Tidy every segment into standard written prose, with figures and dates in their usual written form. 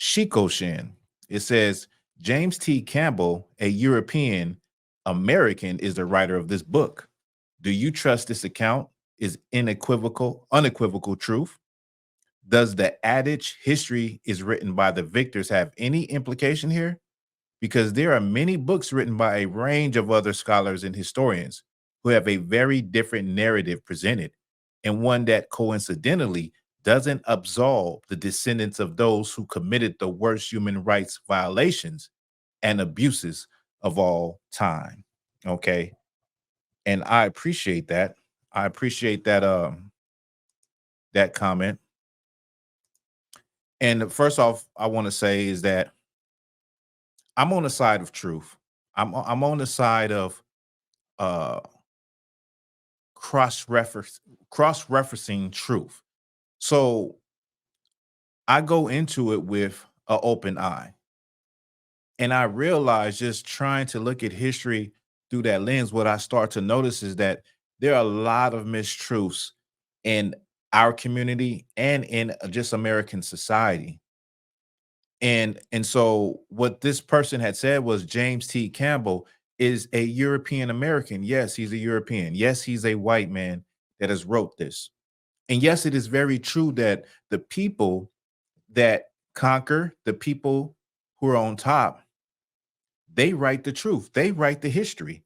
Shikoshin. It says James T. Campbell, a European American, is the writer of this book. Do you trust this account? Is unequivocal truth? Does the adage history is written by the victors have any implication here? Because there are many books written by a range of other scholars and historians who have a very different narrative presented, and one that coincidentally doesn't absolve the descendants of those who committed the worst human rights violations and abuses of all time. Okay. And I appreciate that. I appreciate that comment. And first off, I want to say is that I'm on the side of truth. I'm on the side of uh cross referencing truth. So I go into it with an open eye. And I realize just trying to look at history through that lens, what I start to notice is that there are a lot of mistruths in our community and in just American society. And so what this person had said was James T. Campbell is a European American. Yes, he's a European. Yes, he's a white man that has wrote this. And yes, it is very true that the people that conquer, the people who are on top, they write the truth. They write the history.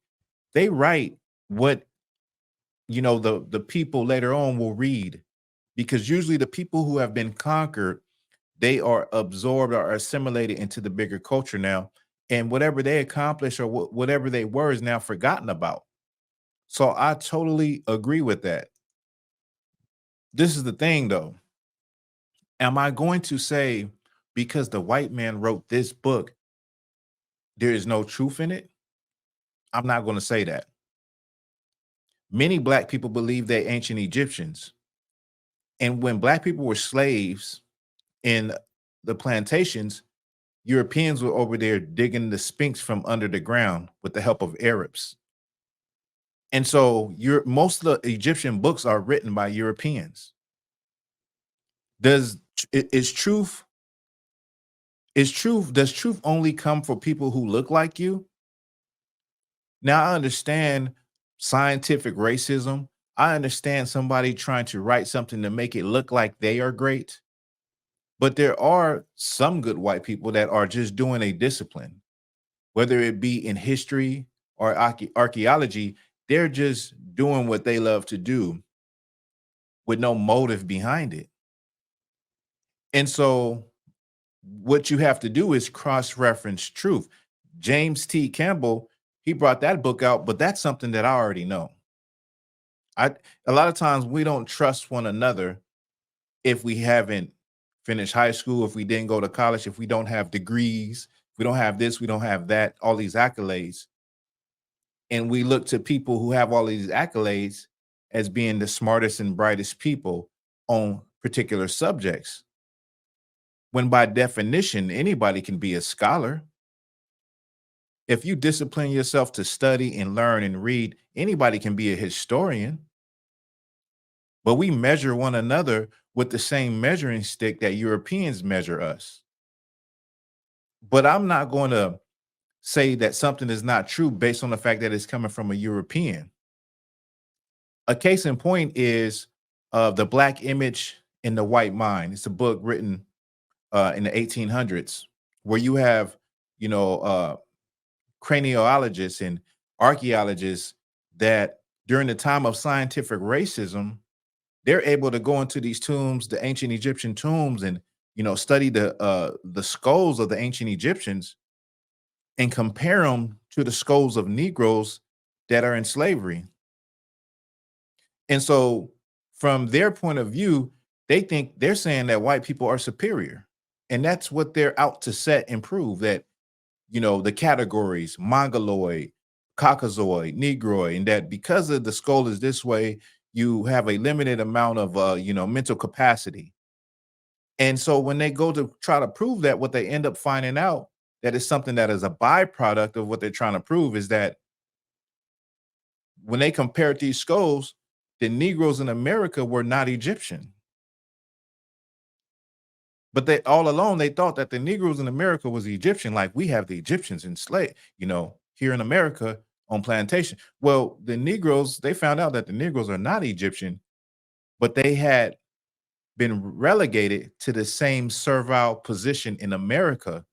They write what the people later on will read, because usually the people who have been conquered, they are absorbed or assimilated into the bigger culture now, and whatever they accomplish or whatever they were is now forgotten about. So I totally agree with that. This is the thing though. Am I going to say because the white man wrote this book, there is no truth in it? I'm not going to say that. Many black people believe they ancient Egyptians. And when black people were slaves in the plantations, Europeans were over there digging the Sphinx from under the ground with the help of Arabs. And so most of the Egyptian books are written by Europeans. Does is truth does truth only come for people who look like you? Now I understand scientific racism. I understand somebody trying to write something to make it look like they are great. But there are some good white people that are just doing a discipline, whether it be in history or archaeology. They're just doing what they love to do with no motive behind it. And so what you have to do is cross-reference truth. James T. Campbell, he brought that book out, but that's something that I already know. I A lot of times we don't trust one another if we haven't finished high school, if we didn't go to college, if we don't have degrees, if we don't have this, we don't have that, all these accolades. And we look to people who have all these accolades as being the smartest and brightest people on particular subjects. When by definition, anybody can be a scholar. If you discipline yourself to study and learn and read, anybody can be a historian. But we measure one another with the same measuring stick that Europeans measure us. But I'm not going to say that something is not true based on the fact that it's coming from a European. A case in point is The Black Image in the White Mind. It's a book written in the 1800s where you have, craniologists and archaeologists that during the time of scientific racism, they're able to go into these tombs, the ancient Egyptian tombs, and study the skulls of the ancient Egyptians and compare them to the skulls of Negroes that are in slavery. And so, from their point of view, they're saying that white people are superior, and that's what they're out to set and prove that the categories Mongoloid, Caucasoid, Negroid, and that because of the skull is this way, you have a limited amount of mental capacity. And so when they go to try to prove that, what they end up finding out that is something that is a byproduct of what they're trying to prove is that when they compared these skulls, the Negroes in America were not Egyptian. But they all along they thought that the Negroes in America was Egyptian, like we have the Egyptians enslaved, here in America on plantation. Well, the Negroes, they found out that the Negroes are not Egyptian, but they had been relegated to the same servile position in America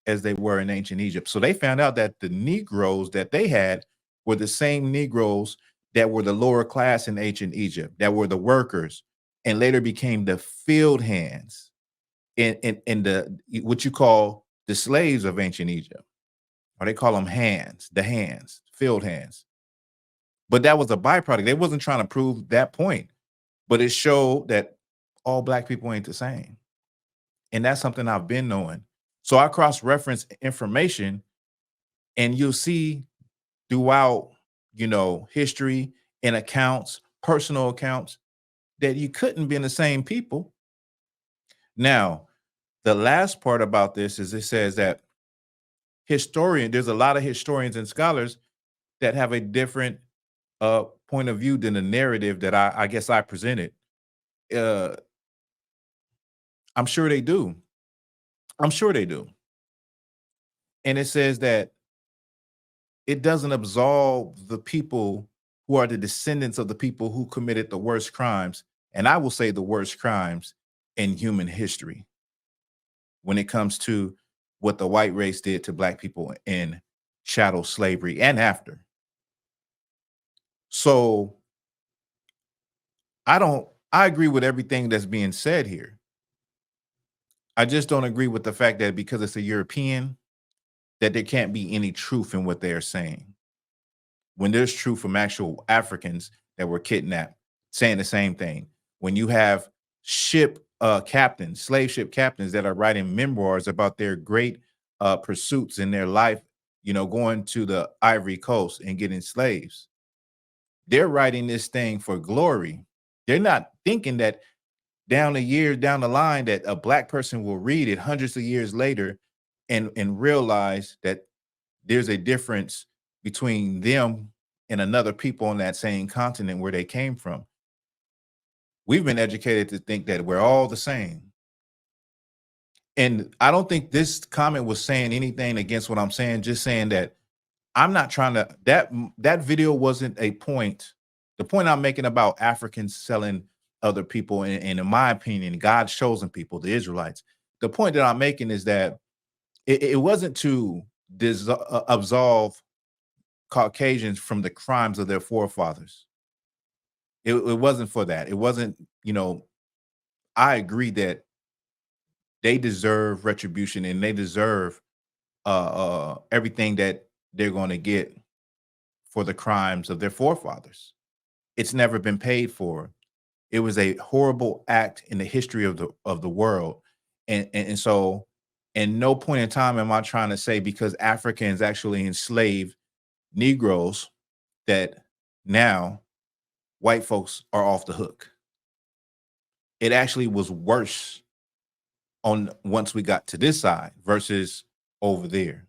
as they were in ancient Egypt. So they found out that the Negroes that they had were the same Negroes that were the lower class in ancient Egypt, that were the workers, and later became the field hands in the what you call the slaves of ancient Egypt, or they call them hands, the hands, field hands. But that was a byproduct. They wasn't trying to prove that point, but it showed that all black people ain't the same. And that's something I've been knowing. So I cross-reference information, and you'll see throughout, history and accounts, personal accounts, that you couldn't be in the same people. Now, the last part about this is it says that there's a lot of historians and scholars that have a different point of view than the narrative that I guess I presented. Uh, I'm sure they do. I'm sure they do. And it says that it doesn't absolve the people who are the descendants of the people who committed the worst crimes, and I will say the worst crimes in human history when it comes to what the white race did to black people in chattel slavery and after. So I agree with everything that's being said here. I just don't agree with the fact that because it's a European, that there can't be any truth in what they're saying. When there's truth from actual Africans that were kidnapped saying the same thing. When you have slave ship captains that are writing memoirs about their great pursuits in their life, going to the Ivory Coast and getting slaves. They're writing this thing for glory. They're not thinking that down a year down the line that a black person will read it hundreds of years later and realize that there's a difference between them and another people on that same continent where they came from. We've been educated to think that we're all the same. And I don't think this comment was saying anything against what I'm saying, just saying that I'm not trying to that video wasn't a point. The point I'm making about Africans selling other people, and in my opinion, God's chosen people, the Israelites. The point that I'm making is that it wasn't to absolve Caucasians from the crimes of their forefathers. It wasn't for that. It wasn't, I agree that they deserve retribution and they deserve everything that they're going to get for the crimes of their forefathers. It's never been paid for. It was a horrible act in the history of the world. And so at no point in time am I trying to say because Africans actually enslaved Negroes that now white folks are off the hook. It actually was worse on once we got to this side versus over there.